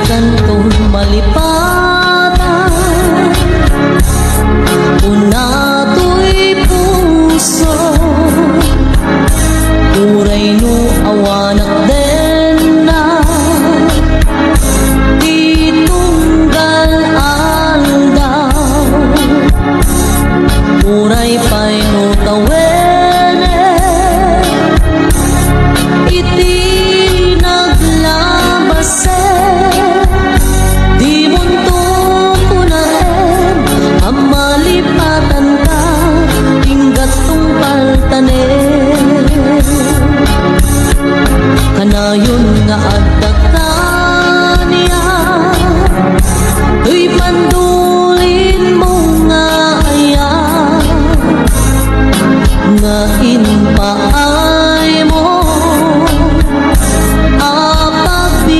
kantong malipatan, unato'y puso, uray no awanak den na, ditunggal aldaw, uray pa'y no tawene, iti naglabase, di muntok ko na ang malipatan ka, inggat tong paltanen. Kanayon nga addak ka niya, tuy pandulin mo nga aya, nga inpaay mo apagbiyaga,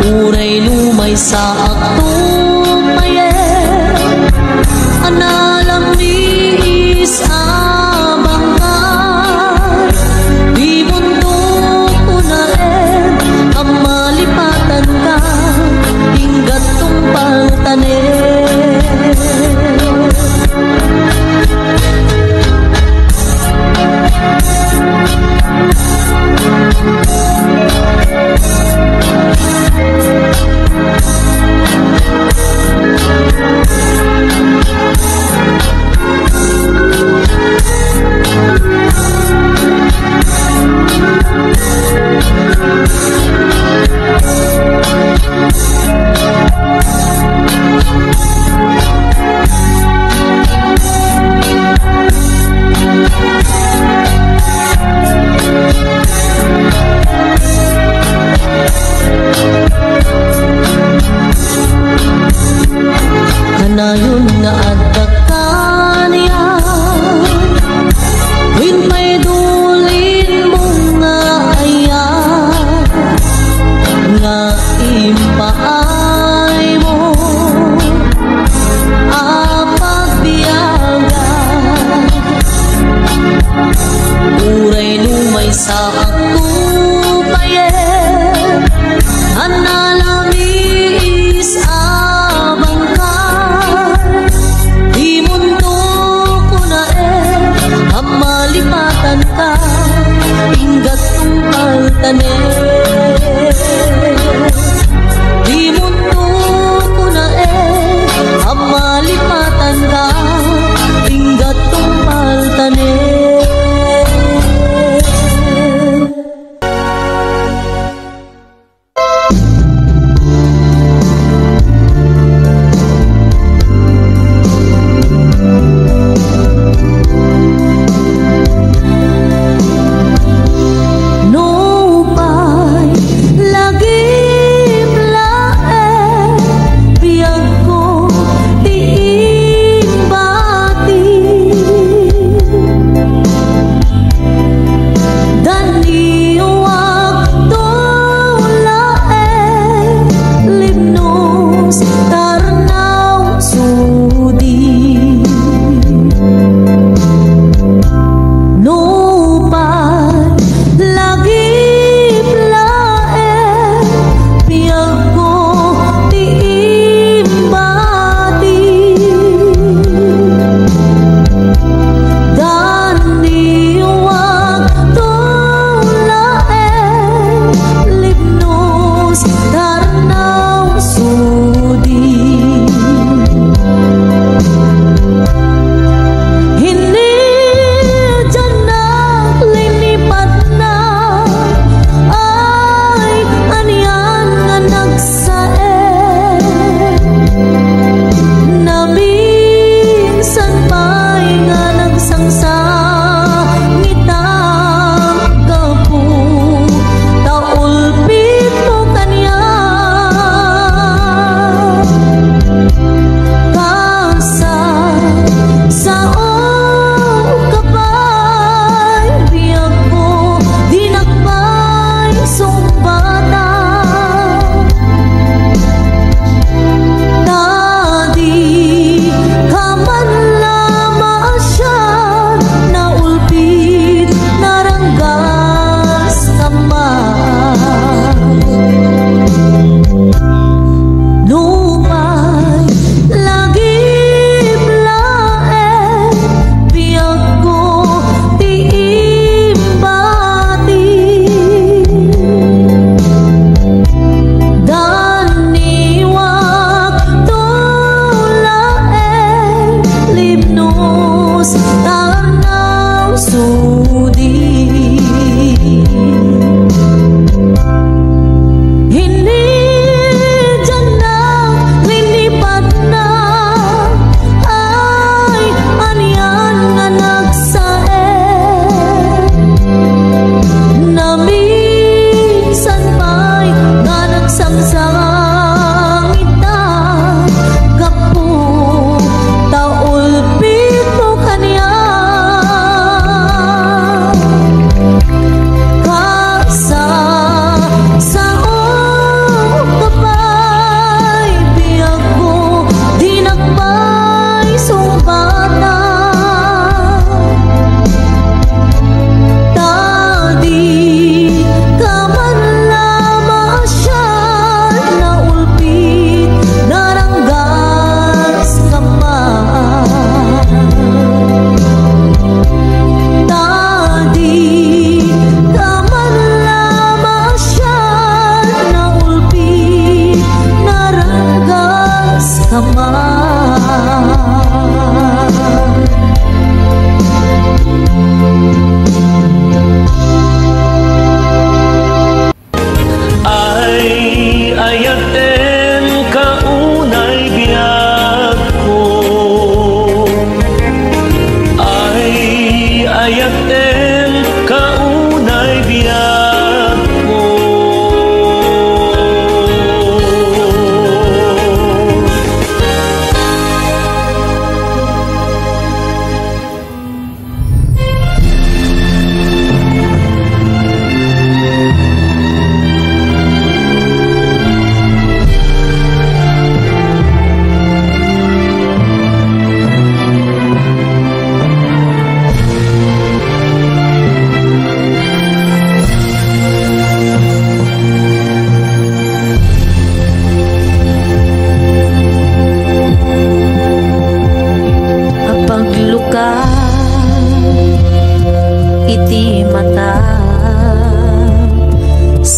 uray lumay sa aktumayen, analang niis abang ka, di muntok ko na ang malipatan ka, inggat tong paltanen. Kanayon nga addak ka niya, win pa'y dulin mo nga aya, nga impaay mo apagbiyaga, uray lumay sa aktupayen, analamis abang ka, di muntok ko na ang malipatan ka, inggat tong paltanen. Di muntok ko na ang malipatan ka, inggat tong paltanen. No pa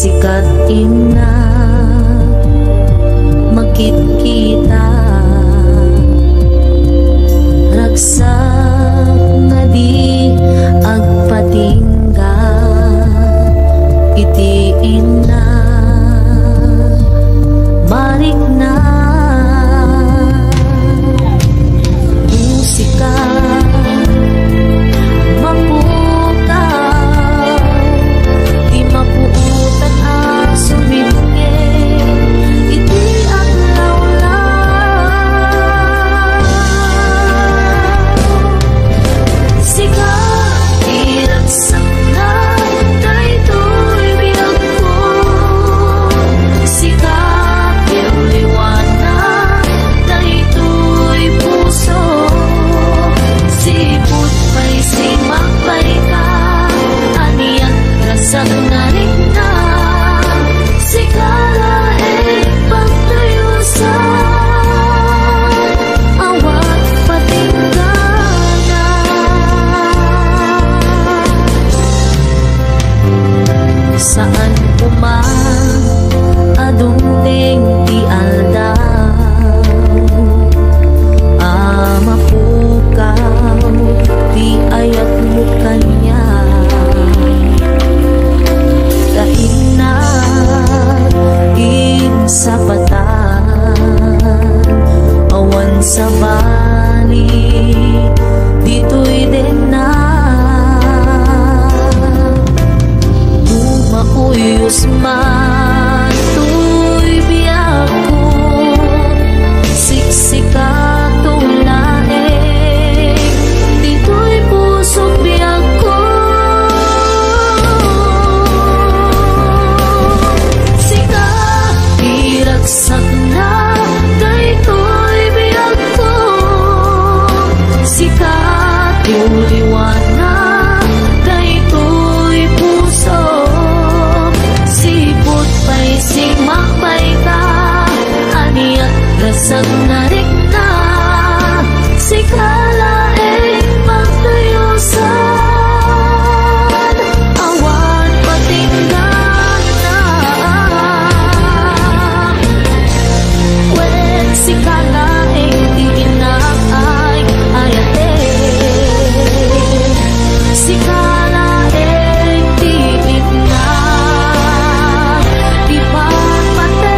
sikat ina makit-kita ragsak nga di agpatingga iti ina marik na musika mapukaw di mapuutan ang sumibke iti adlaw lang sika iragsak na daytoy biyag ko sika liwanag daytoy puso siput pa'y simagpay ka aniyan rasak na rin na sikala pagtayusan awat patinggana saan puman adungdeng ti aldaw mapukaw ti ayat mo kanya kainat insapatan awan sa bali dito'y din na umauyos man tuy biyak ko siksika tulae dito'y pusong biyak ko sika iragsak na daytoy biyak ko sika liwanag daytoy puso sipot pa'y simagpay ka aniyak rasag na rin na sikala pagtayusan awan patinggan na wen sikala di inakay ayate sikala di ina di pagpate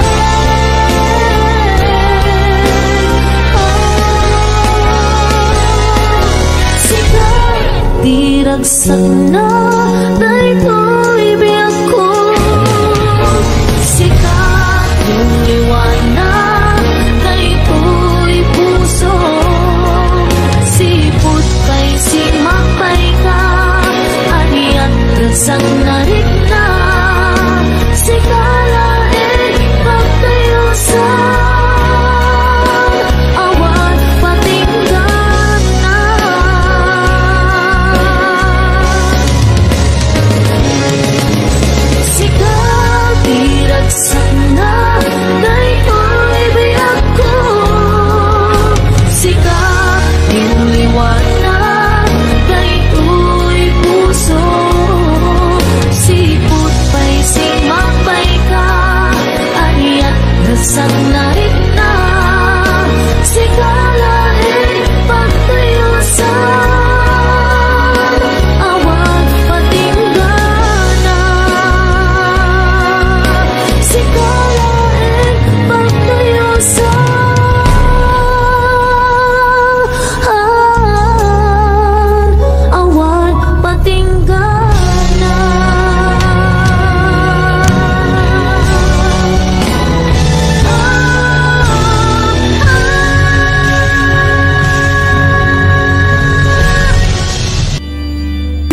diragsak na daytoy biyak ko sikat yung liwanag daytoy puso siput pa'y simagpay ka aniyan rasang na rin na sikala pagtayusan awan patinggan na sikat iragsak na daytoy biyak ko sikat yung liwanag daytoy puso siput pa'y simagpay ka aniyan rasag na rin na sikala pagtayusan awan patinggan na sikala pagtayusan awan patinggan na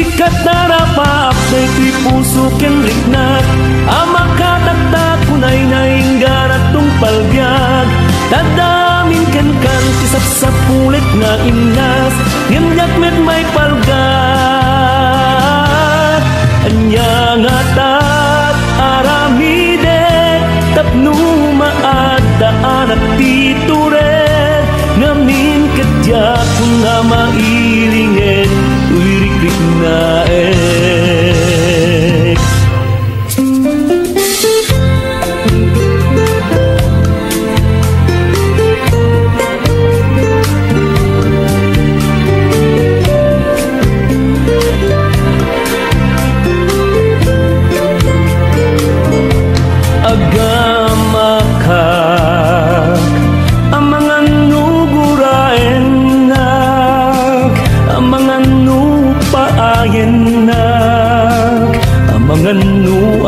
Sikat na rapap daytoy puso ken riknat amakatagta kunay nainggarat tong palbiag tadamin ken kan tisapsapulit nga imnas ngem met may palgat anya nga tat aramide tapno maadaan at titure ngamin kadya kung nga mailingen uyrikrik na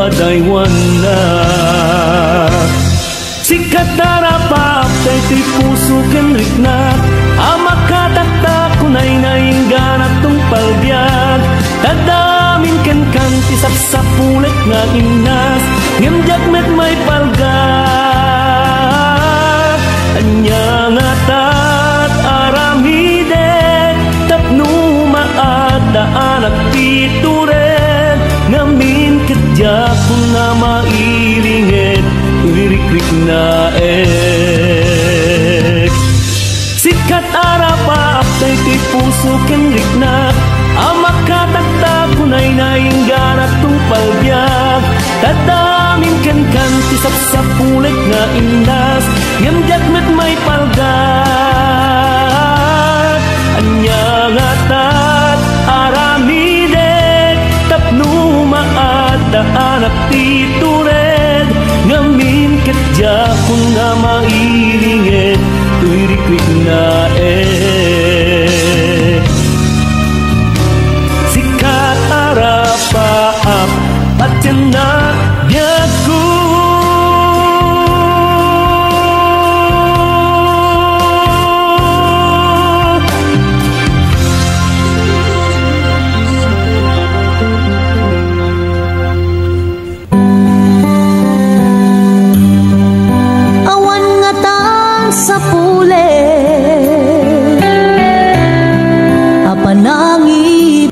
padaywan na. Sikat darapap kay ti puso kenrik na, amakatakta kunay naing ganat tong palbiag. Tadamin ken kanti sapsapulet nga inas, ngemjak met may palgat. Anya nga tat aramide, tapno maada anak pituren, ngamin kedya kung na mairinget, lirikrik na ek. Sikat arapa aptay ti puso kenrik na, amakatakta kunay naing ganat tung palbiag. Tadamin ken kanti sapsapulet nga indas, ngemjak met may palgat. Anya nga tat aramide, tapno maada anak titured, ngamin ketja kung nga mairinget, tuirikwik na Sikat arapaap at yan na biyag ko. Awan nga tan sa pule, apanangin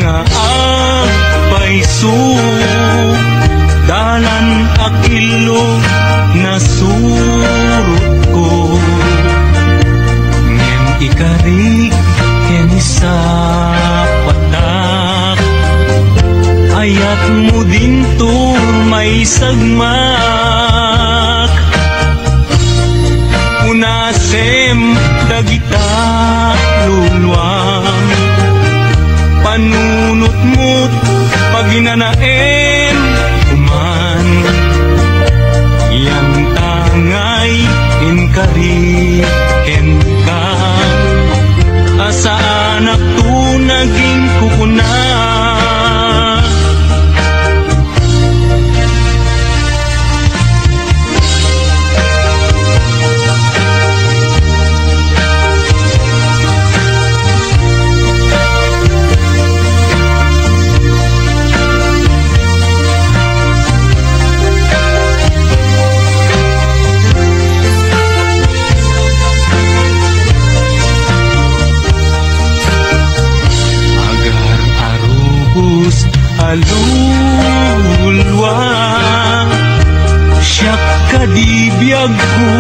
nga agpaiso dalan akilo nasurot ko ngem ikarig ken sa patak ayat mo dinto may sagmak unasem dagita luluang panunot mo't paginanaem kuman yang tangay inkari ka asa anak tu naging kukuna alulwa siyak kadibiyag ko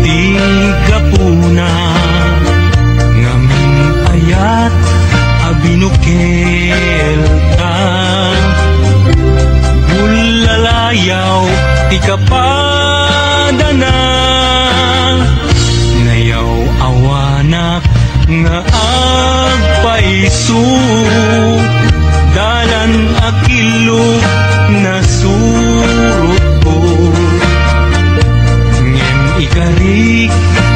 di kapuna ngamin ayat abinukel ka bulalayaw ti kapadana ngayaw awanak nga agpaiso dalan akilo nasurot ko ngem ikarik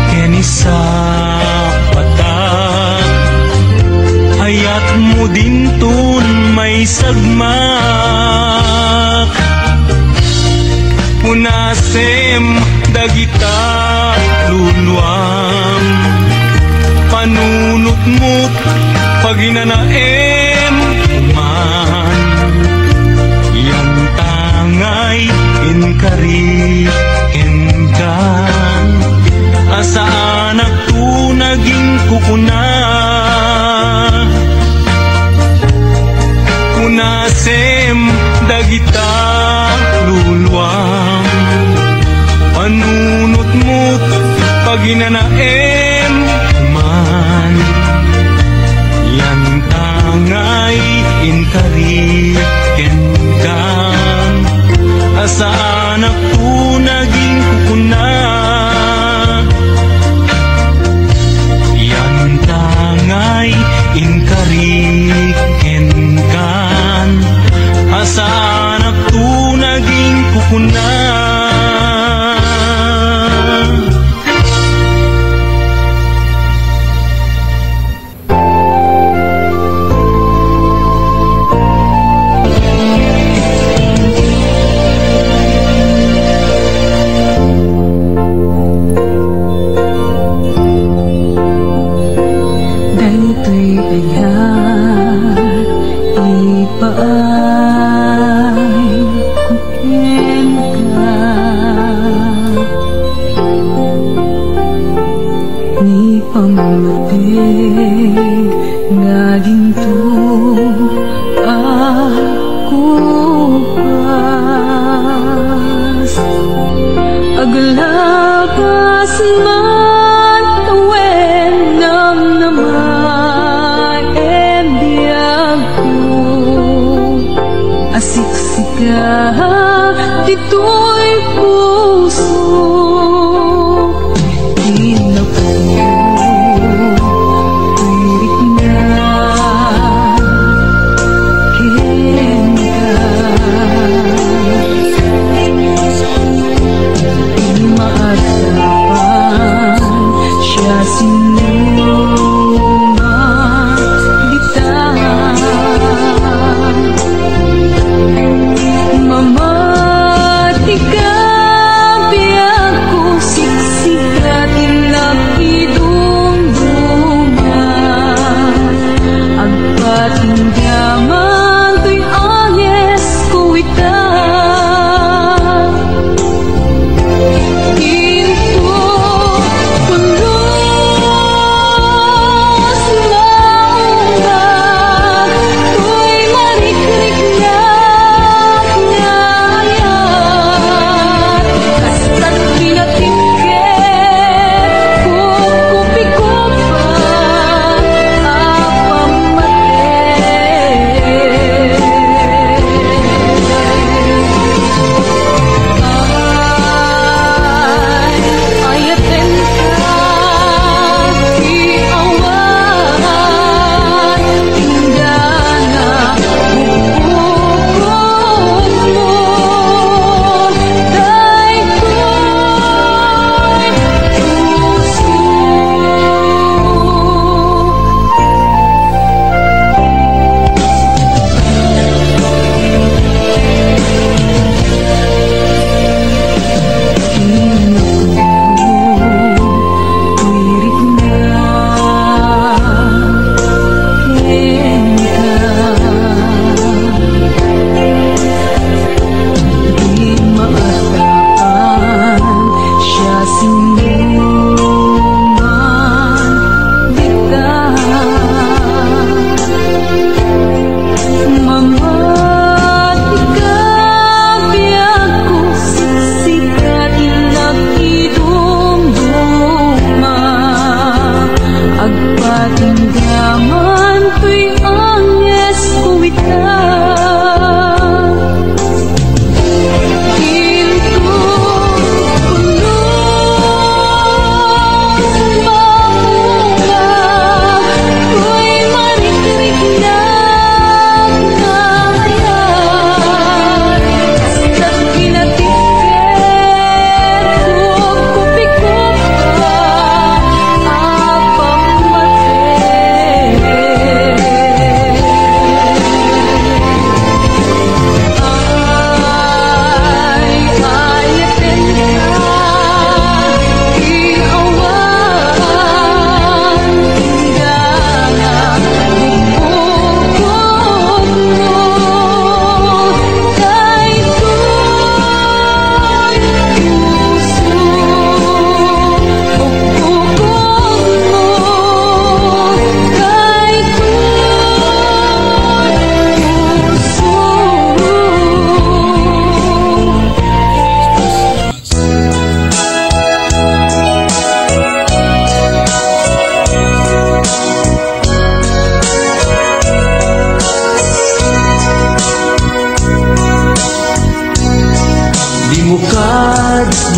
ken sa patak ayat mo dinton may sagmak punasem dagita luluam panunot mo't paginanaem man yang tangay inkari enkan asa anak tu naging kukuna kunasem dagita luluang panunot mo't paginanaem man yang tangay inkari kenkan asa anak tu naging kukuna yang tangay inkari kenkan asa anak tu naging kukuna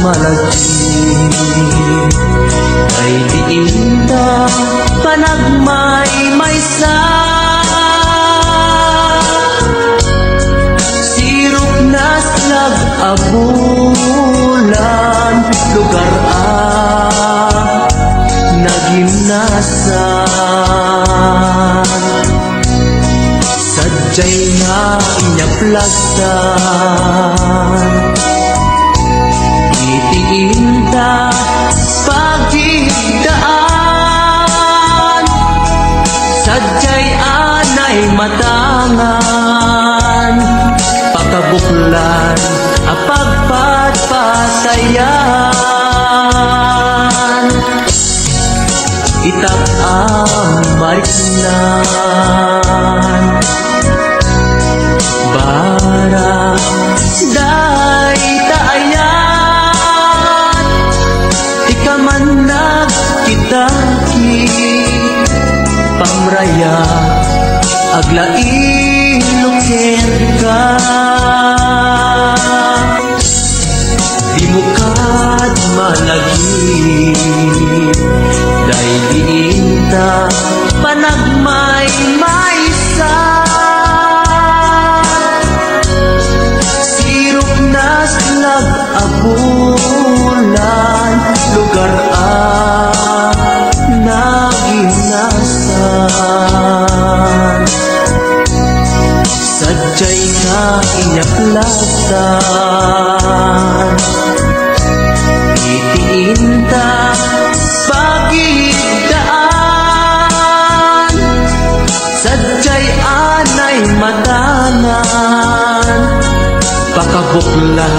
malagi ay diinda panagmay-maysa. Sirop na slag abulan lugar nagimnasan. Sadyay nga inyaplagsan itiinta pagigdaan. Sadyay anay matangan pakabuklan apagpatpatayan. Itak ang mariknan bara day taayan. Ika man nagkitaki pamraya aglain ka. Di mo kad malagi dahil diinta panagmay-maysa. Sirop na slag abulan lugar naginasan. Sadyay nga inyaplagsan itiinta pagigdaan. Sadyay anay matangan pakabuklan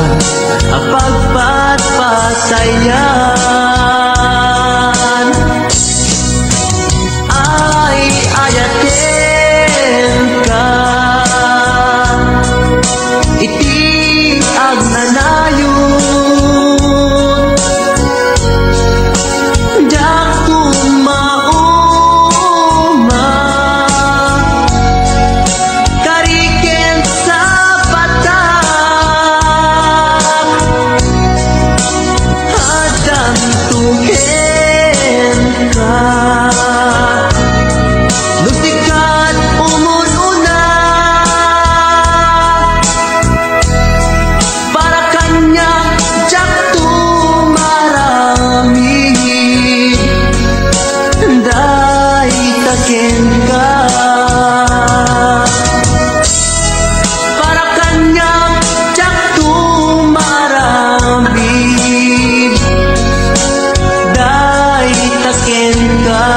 apagpatpatayan. Ay ayaten ka iti agnanayon. Dakto mauma kariken sa patak. Hadam tuhen ka lusikat umununa para kanya jakto marami day taken ka. Para kanya jakto marami day taken ka.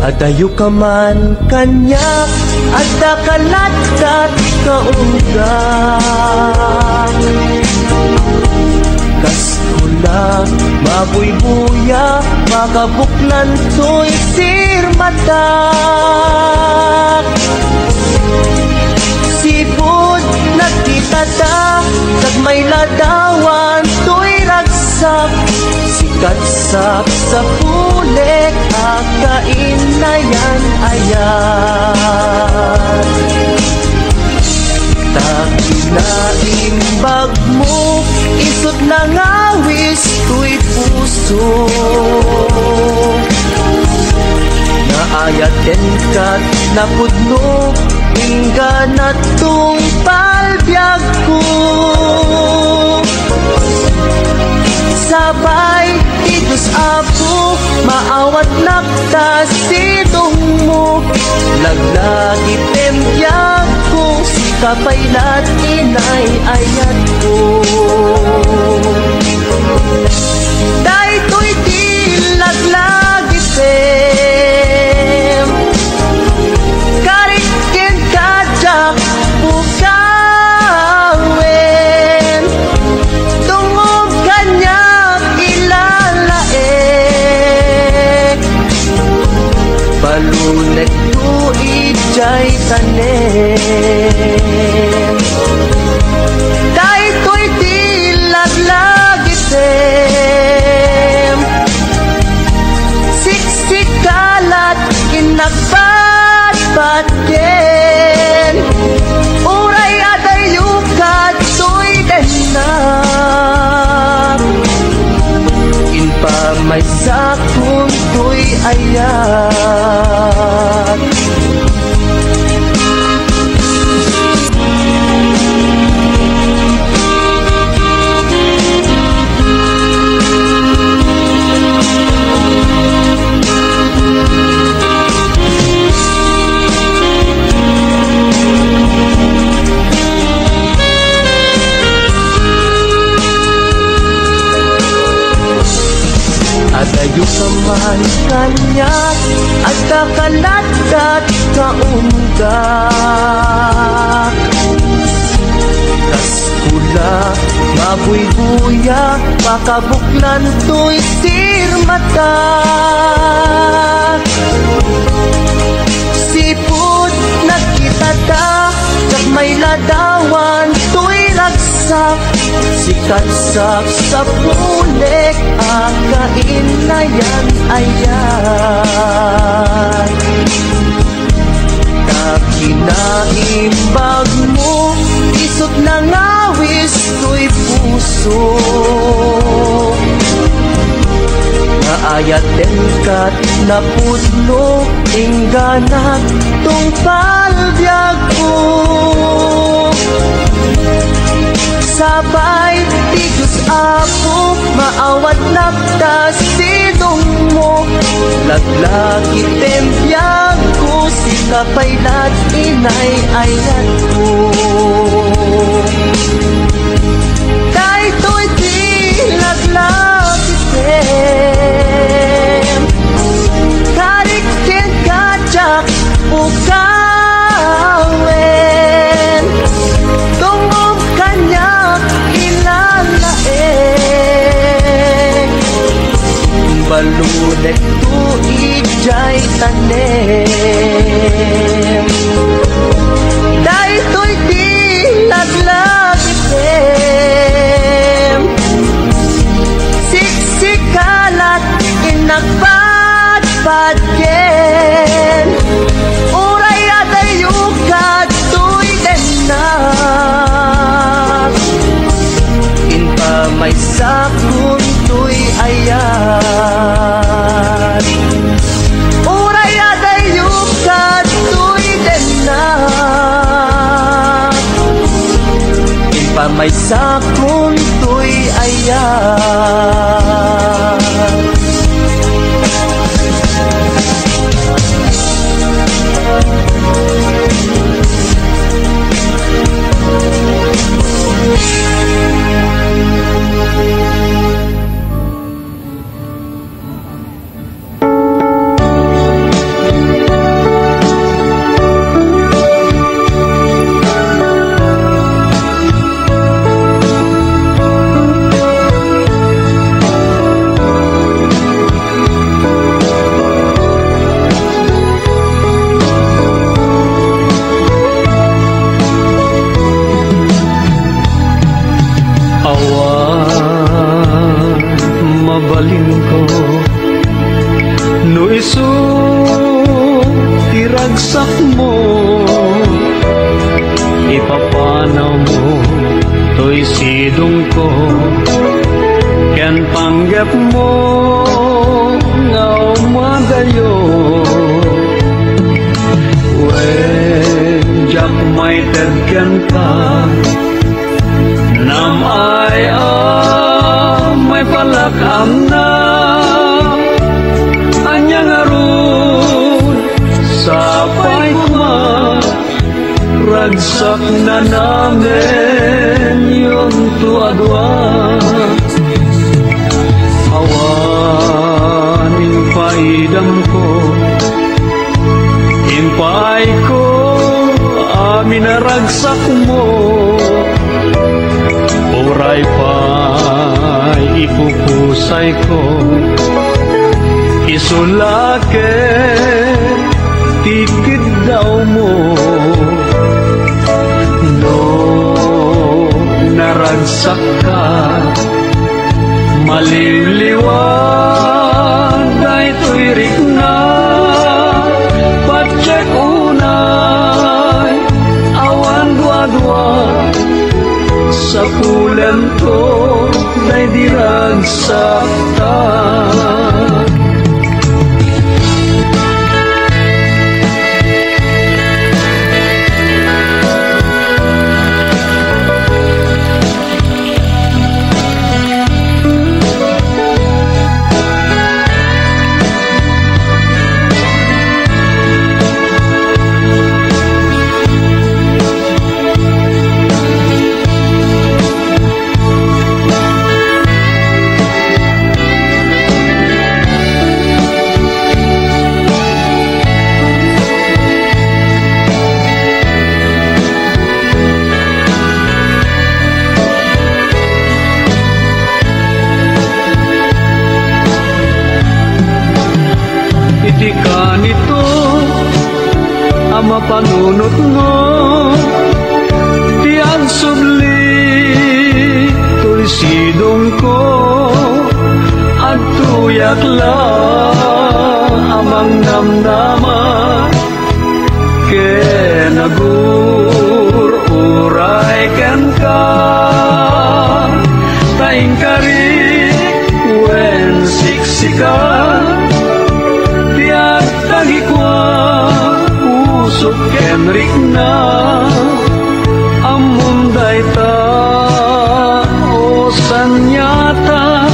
Adayo ka man kanya adda kalatkat kaunggan. Kaskula mabuybuya makabuklan to'y sirmatak. Sipod nagkitata nagmay ladawan to'y ragsak. Sikatsap sa pulek akain na yan ayan. Takilaimbag mo isot na ngawis to'y puso. Naayaten kat napudno hingga na tong palbyag ko. Sabay itus apo maawat nakta sidong mo. Laglagi tembyag ko si kapaylat inay ayat ko. Day to'y di laglagi tem karikin kajak bukawen. Tungog kanya balunek tu ijay tanem. Day to'y di laglagi tem kunto'y ayan. Adayo ka man kanya at kakalagat kaunggak. Kaskula, mabuybuya, makabuklan to'y sirmata. Sipod nagkitata, kag may ladawan to'y ragsak. Sikat sa pulik, akain na yan ayan. Kinaimbag mo, isot na ngawis ko'y puso. Naayaten ka't napudno, ingganat tong palbyag ko. Sabay, tigos ako, maawat nagtas sidong mo. Laglagi tembiyag ko, sila paylat inay ayat ko. Kay to'y di laglagi tem, karikin kajak ukawen. Tungong kanya ilalaeng, balunek tu ijay tanem. Dahil to'y di laglagitem, siksikalat inagpadpadyen. Uray adayukat to'y denak, inpa may sakun to'y ayan. Uray adayukat to'y denak, inpa may sakun to'y ayan. Tiragsak mo, ipapanaw mo, to'y sidong ko. Ken panggap mo, nga umagayo. When jak may tedken ka, nam ay may palakam na. Anyang arun sapay kuma, ragsak na namin yung tuadwa. Awanin paidam ko, impay ko, amin na ragsak mo. Oray pa'y ipupusay ko, isulake, tikid daw mo. No, naragsak ka, maliliwan, dahil to'y rikna. Patsek unay, awan dua-dua, sa kulam to, dahil diragsak ka. ama panunot mo tiang subli tuy sidong ko at tuyak lang amang namnama kenagur uray ken ka taing kari wen siksika tiag tagikwa usok kenrik na amunday ta o sanyata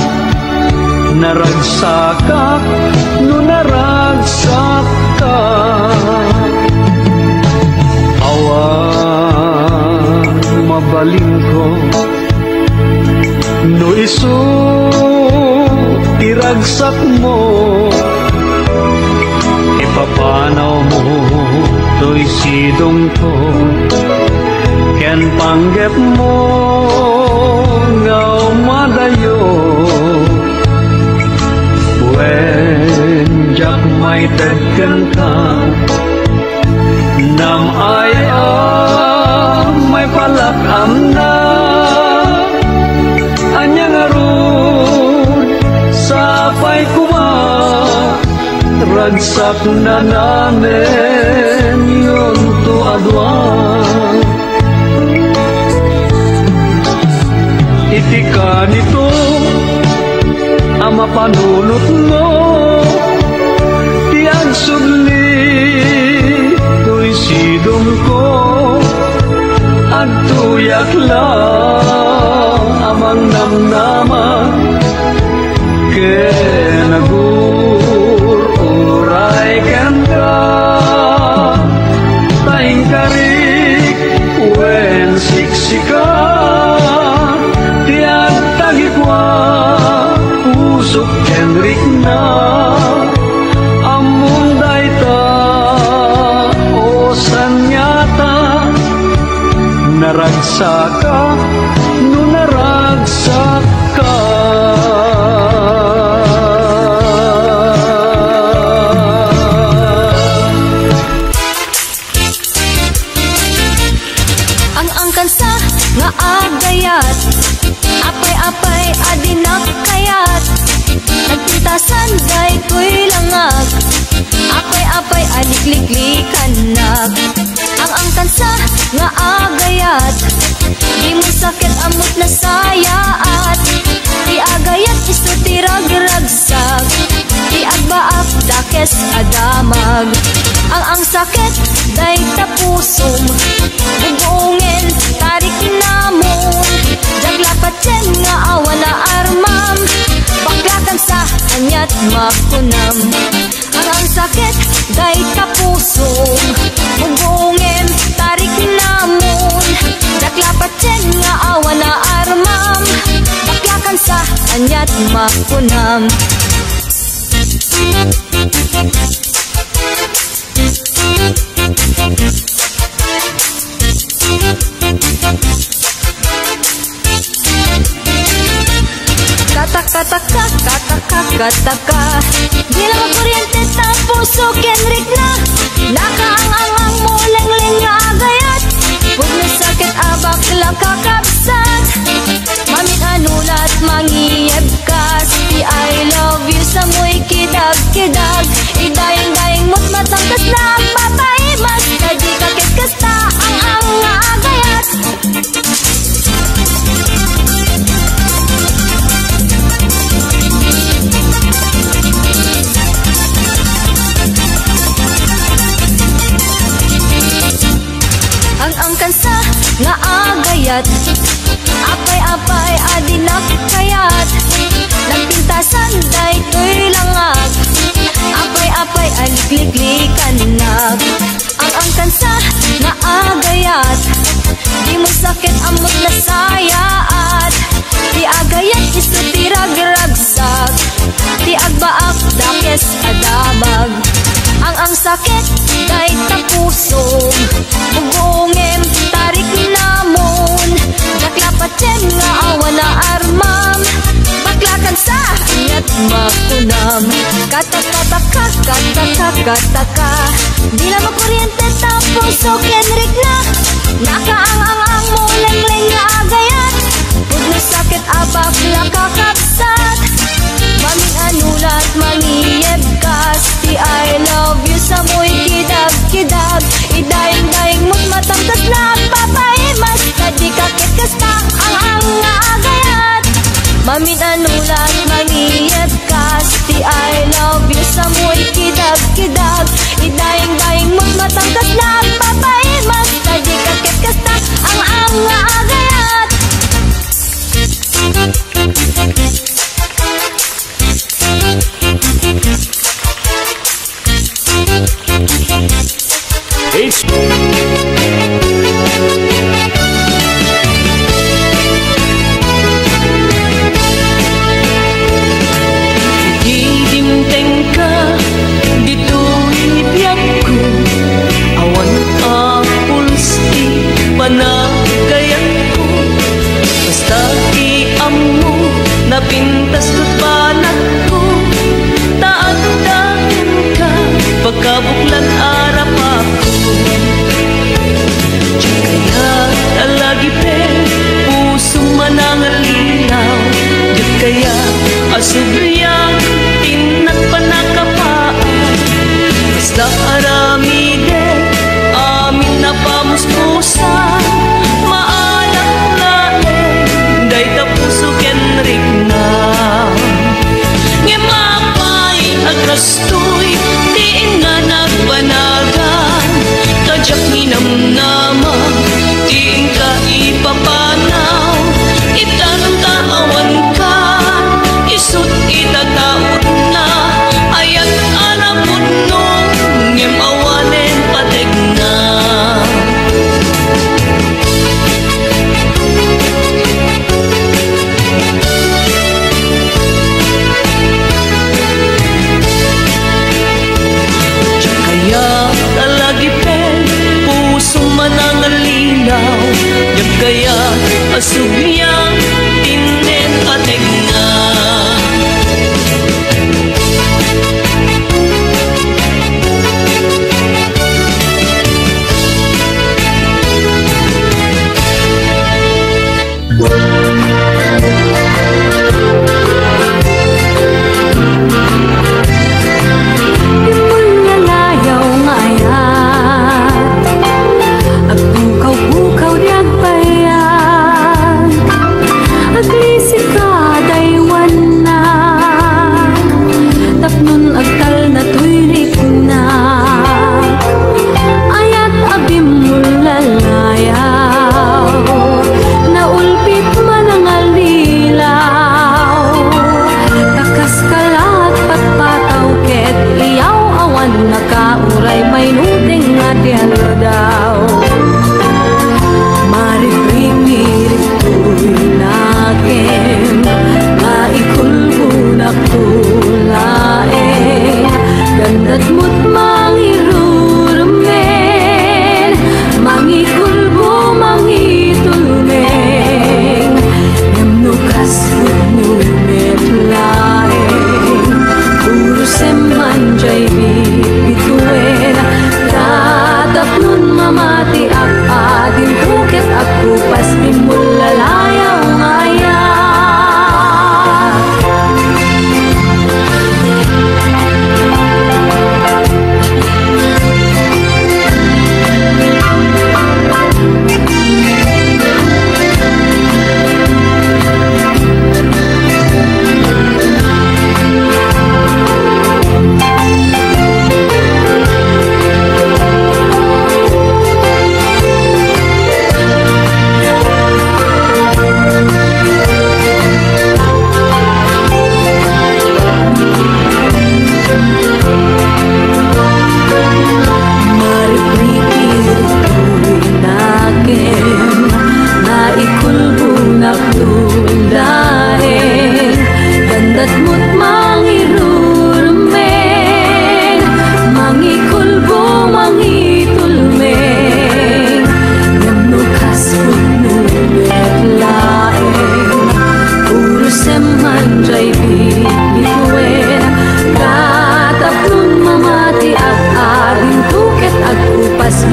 naragsakak no naragsaka awan mabalin ko no iso iragsak mo ipapanaw mo to'y sidong ko ken panggep mo ngaw madayo wen jak may tagken ka nam ay may palakam na anyang arun sapay kuma ragsak na namin yun to adwan itika nito ama panunot mo tiang subli tuy sidong ko at tuyak lang amang namnama kenagur uray ken ka taing karik wen siksika tiag tagikwa usok kenrik na amunday ta o sanyata naragsaka no naragsaka ang kansa nga agayat apay-apay adinak kayat nagpintasan day ko'y langag apay-apay alikliklikan nag ang kansa nga agayat di mo sakit amot na sayaat di agayat iso tirag-ragsag di agbaak dakes adamag ang sakit day tapusong bugongin tarik namon jaglapat chen nga awan na armam baklakan sa anyat makunam ang sakit day tapusong bugongin tarik namon jaglapat chen nga awan na armam baklakan sa anyat makunam Kataka di lang kuryente ta puso kenrik na nakaangang mo lengling nga agayat pag nasakit abak lang kakabsat mamit anulat mangiyeb ka si I love you sa mo'y kidag-kidag idayang-dayang mo't matangkas na papaimas na di kakitkas na ang nga agayat ang kansa nga agayat apay-apay adinak kayat nagpintasan day to'y langag apay-apay alikliklikan nag ang kansa nga agayat di mo sakit amot na sayaat di agayat iso tirag-ragsag di agbaak dakes adamag ang sakit day tapusong bugongem tarik namon jaklapat chen nga awan na armam baklakan sa anyat makunam kataka di lang makuryente ta puso kenrik na nakaangang mo leng-leng nga agayat ug nasakit abak lakakabsat maming anulat mangiyeb kas ti I love you sa mo'y kidag-kidag idayang-dayang mo't matangkas na papaimas kadi kakit kas pa ang nga agayat maming anulat mangiyeb kas ti I love you sa mo'y kidag-kidag idayang-dayang mo't matangkas na papaimas kadi kakit kas pa ang nga agayat. Didimteng ka dito ibiyag ko awan apuls di panagayat ko basta iamo napintas ko't banat ko taagdagan ka pagkabuklan arap ako kaya alagi pe puso manangalinaw di kaya asubyang tinat panakapaan basta aramide amin na pamuspusa maanak na day tapuso kenrik na ngimapay agastoy tiin nga nagbanagan kadyak ninamnama tiin ka ipapanaw itantahawan ka isut itataot na ayat alapod no ngem awanen patek na kaya talagi pen puso manangalinaw yang kaya asubyang tinen patek na Mas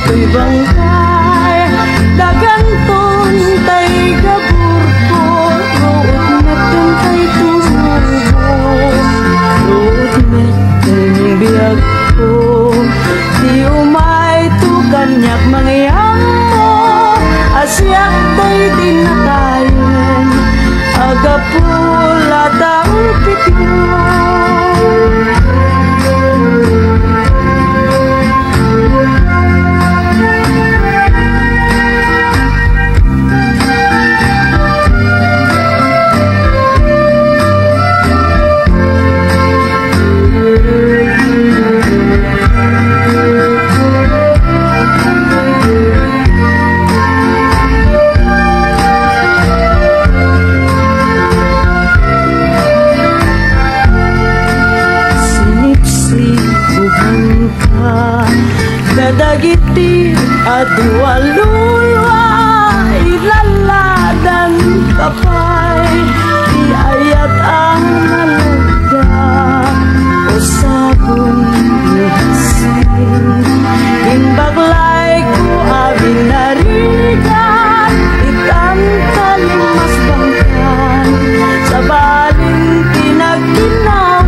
Tuy bangkay daganton tay gaburko, root meton tay tumubo, root meton biyag ko. Di umay tu kanyak mangyang mo, asyak tay dinatayin, agapula taong pityo. Dadagiti at walulwa, ilaladan kapay, iayat ang halaga o sabong ihasin. Imbaglay ko abing narigan, ikantaling mas bangkan, sa baling pinagkinaway.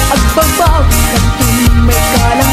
Pagbabaw ng may kalang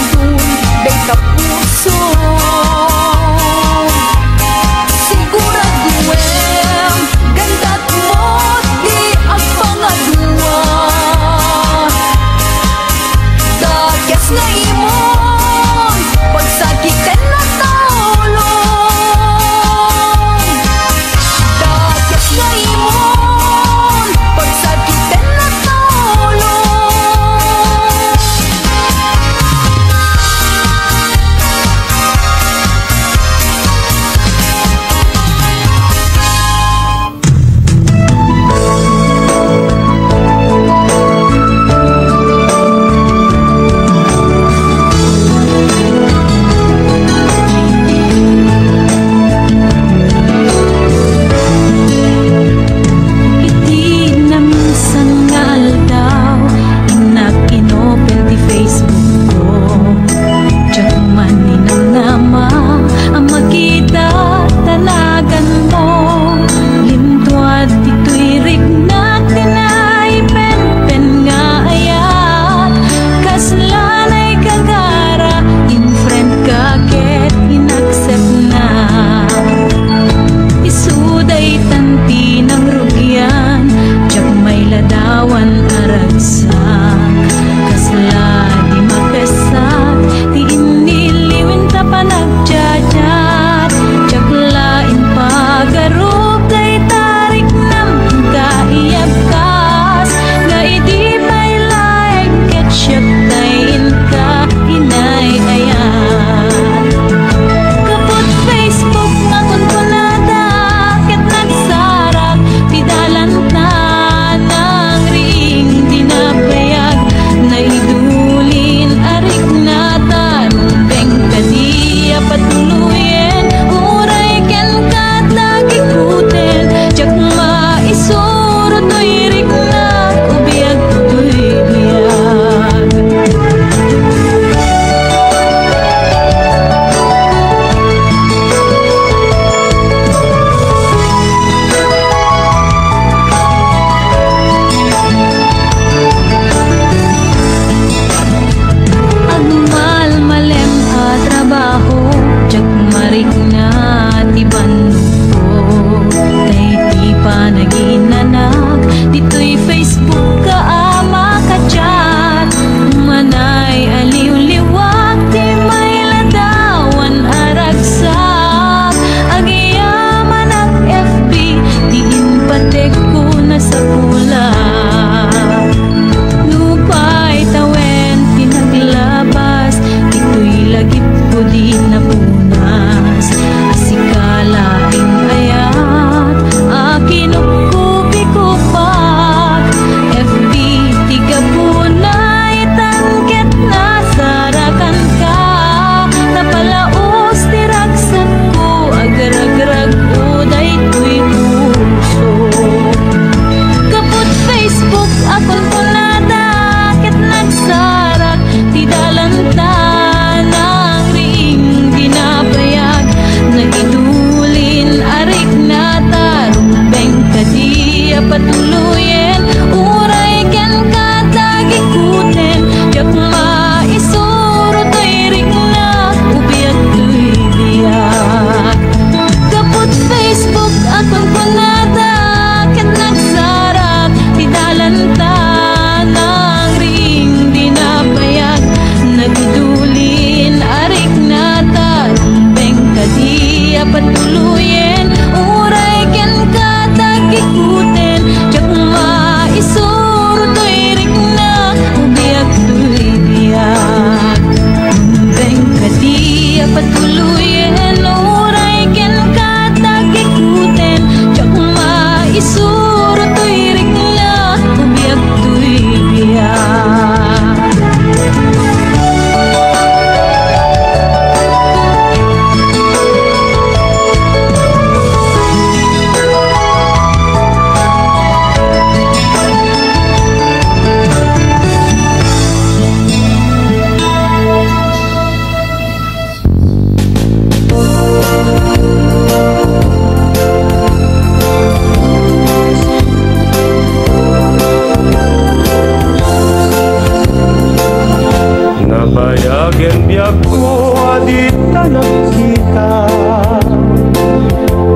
Dagen biag ko adita nagkita,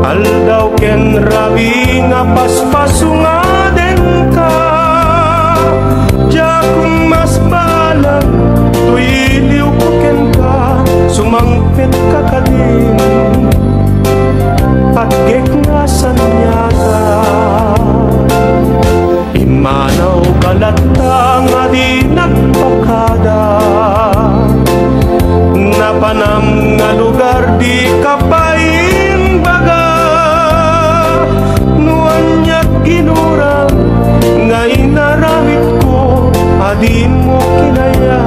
aldaw ken rabi nga paspaso nga den ka. Diya kung mas balag tuyiliw ko ken ka, sumangpit ka kadin patgek nga sanyaga. Imanaw kalata nga di nagpakada, napanam nga lugar di kapain baga. Nuan niya't ginurang nga inarawit ko, adin mo kinaya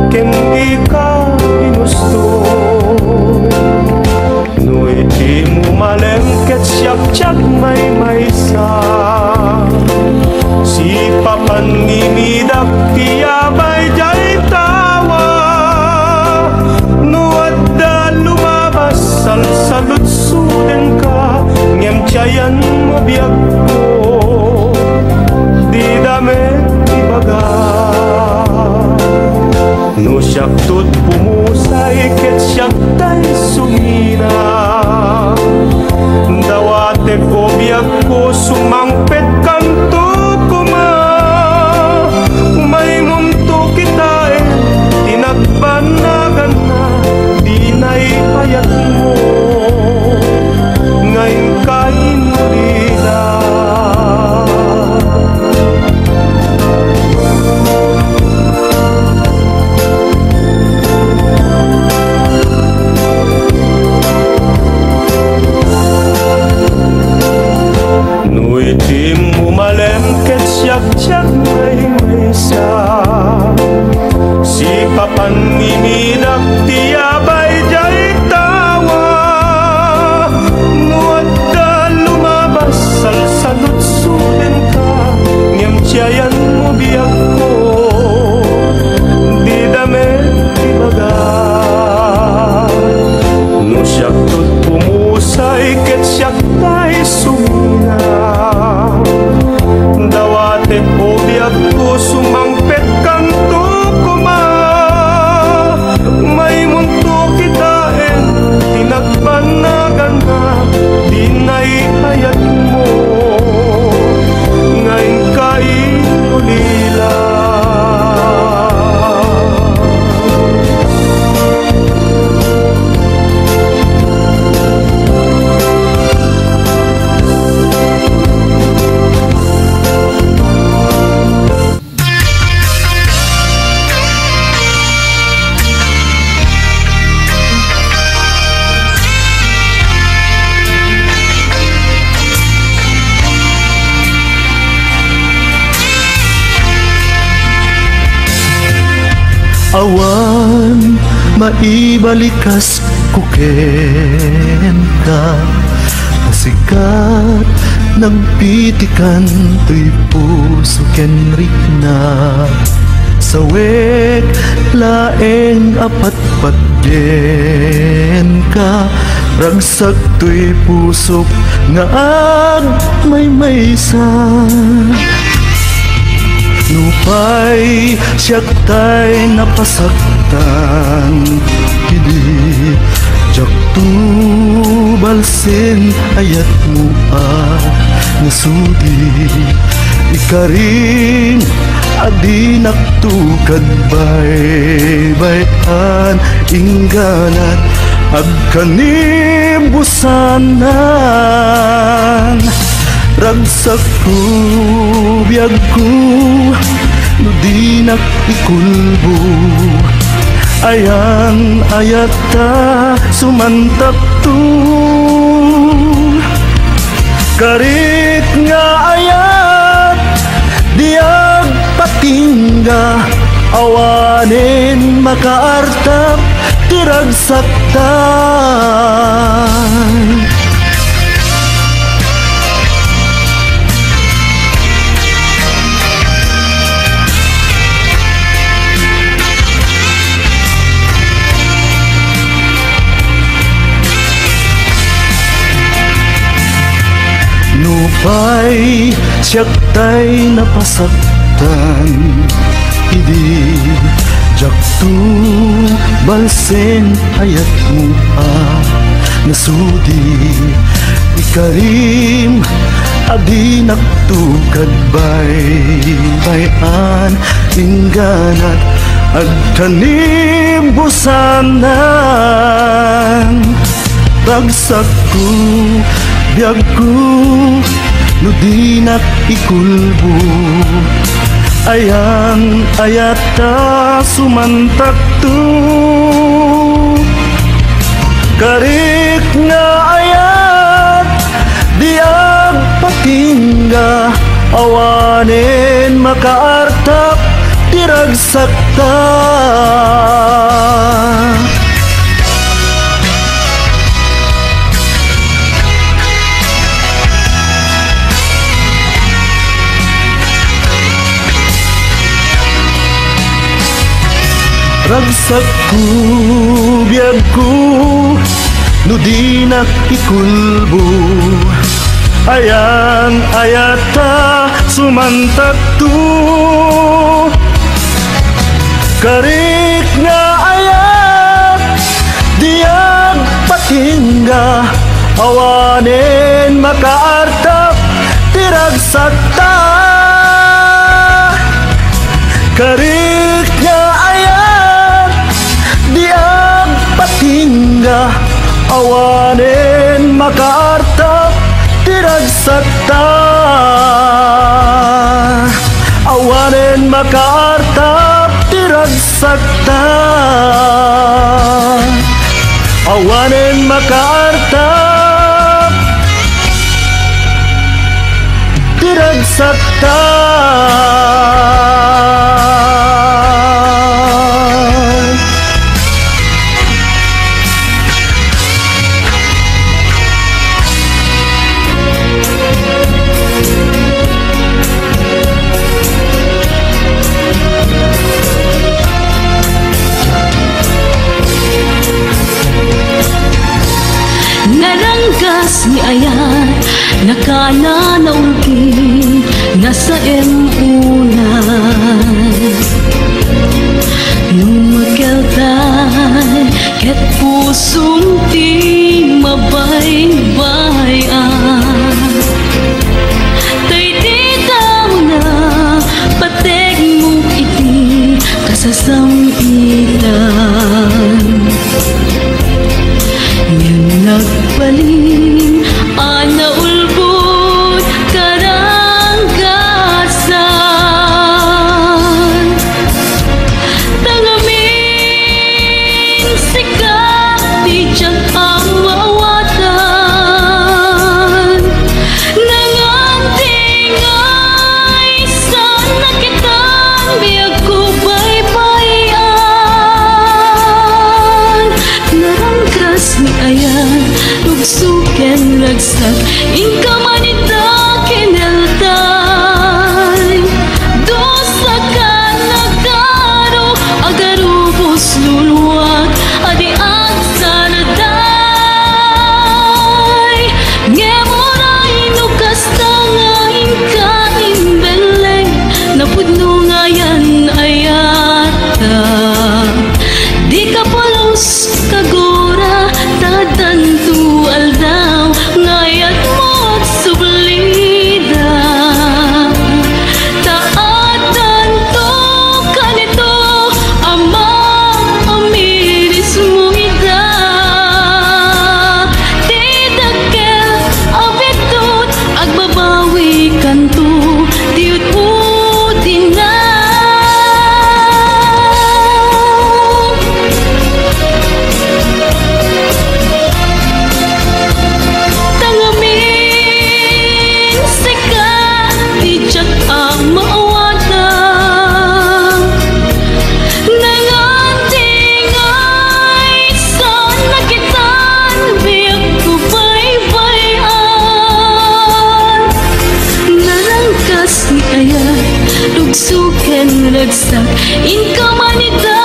ken di ka ginusto. Nu'y di mo malengket siyak-siyak may maysa, si papan nimidak tiyabay jay tawa. Nuad da lumabas salsalot suden ka, ngem tiyayan mo biag ko di damit ibaga. No siyak tut pumusay ket siyak tay sumina, dawate ko biag ko sumangpet kanto kuma. May munto kita tinagbanagan na, di na'y payat mo ngayon kain ulila. Nu'y di mo malengket siyak-siyak may maysa, si papan nimidak tiyabay jay tawa. Nuad da lumabas salsalot suden ka, ngem tiyayan mo biag ko di damit ibaga. No siyak tut pumusay ket siyak tay sumina, dawate ko biag ko sumangpet kanto kuma. May munto kita tinagbanagan na, di na'y hayat mo ngayon kay ulila. Awan maibalikas ko ken ka, pasikat ng pitikan to'y puso ken rikna. Sawek laeng apat patgen ka, ragsak to'y pusok nga ag may maysa. Nupay siyak tay napasaktan, hindi jak tubalsin ayat mo nasudi. Ikarin adi naktukad bay-bayan ingganat agkanibusanan. Ragsak ko biag ko no di nakikulbo, ayan ayata sumantap to. Karit nga ayat diag patingga, awanin makaartap tiragsaktan. Nupay siyak tay napasaktan, hindi tu balsen ayat mo nasudi ikalim adi naktukad bayan ingganat agtanim busanan bagsak ko biyag ko nudinak ikulbo ayang ayata sumantak tu karik nga ayat diag patingga awanin makaartap tiragsakta ragsak ko biyag ko nudinak ikulbo ayang ayata sumantak tu karik nga ayat diag patingga awanin makaartap tiragsakta karik nga ayat diag patingga awanin makaartap tiragsakta awanin makaartap tiragsakta awanin makaartap tiragsakta Naranggas ni ayan nakana na ulkin nasa emulan nung magkeltay ket pusong di mabaybayan tay di tao na pateg mo iti kasasamitan nagpaling ana ulbod karanggasan tangamin sikat di tiyak ang mawatan nangantingay sana kitang biyag ko baybayan narangkas ni ayan tugsuken lagsak ingka manita kineltay dosa ka nagkaro agarubos luluwag adi ang sanaday ngemoray nukas tangain ka imbeleng napudno ngayan ayata di ka palos kagora tadantu aldaw ngayat mo at sublida taatan to kanito ama amiris mo ida tidakel abitut agbabawi kanto diut udina Tugsuken lagsak in ka manita